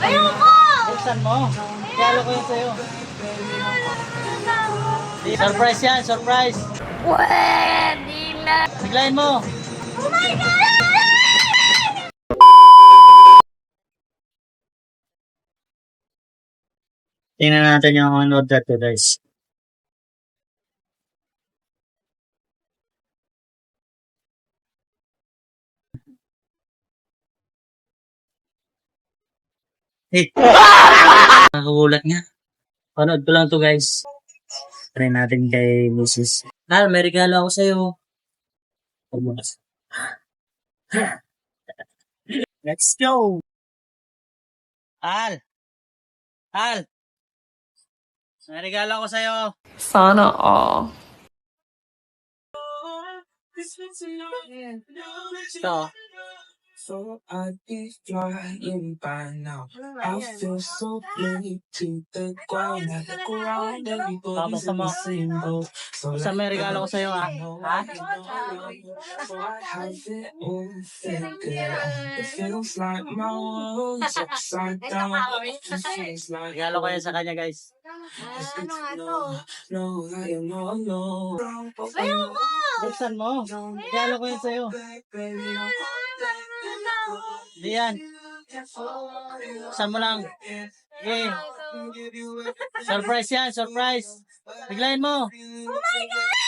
Ayoko! Buksan mo. Kaya ko yun sa'yo. Surprise yan, surprise. Pwede na! Biglayin mo. Oh my God! Tingnan natin yung on-order ko, guys. Hey! Nakagulat nga. Panood ko lang to, guys. Try natin kay Mrs. Al, may regalo ako sa'yo. Let's go! Al! Al! May regalo ako sa'yo. Sana all. Ito. So I'd be flying by now. I feel so blue to the ground. I look around, everybody's in the same boat. So Basta may regalo ko sa'yo, ha? Ha? so I have it all figured out. It feels like my world's upside down. It feels like Regalo ko yan sa kanya, guys. it's good to know that you're not alone. Ayoko! Buksan mo. Regalo ko yan sa'yo. Hindi yan. Buksan mo lang. Okay. Surprise yan, surprise. Biglayin mo. Oh my God!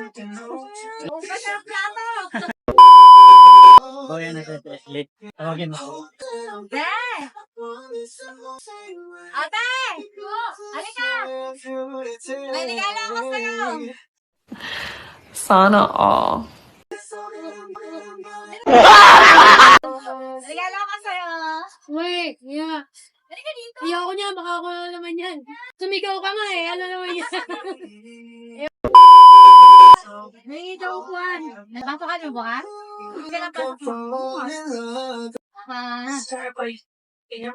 Ubas ang plato! Oh, yan. Lit. Tawagin mo. Ate! Ate! Halika! May regalo ako sa'yo! Sana all. Regalo ako sa'yo! Uy, yeah. Halika dito! Ayoko niya, baka ako na naman yan. Sumigaw ka nga eh, ano naman yan? May joke one! Napasok ka na ba? Hindi ka napasok mo. Ha?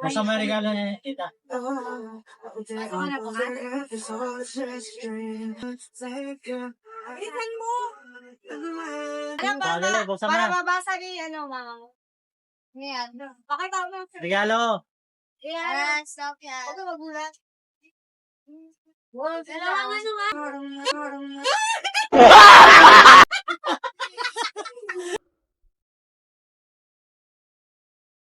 Basta may regalo niya, tita. Bilisan mo! Alam ba? Dali, buksan mo Para na. mabasa ni mama. Ngayon. Pakita mo. Regalo. Yan. Stop yan. Huwag ka magulat. Dalawang ano nga.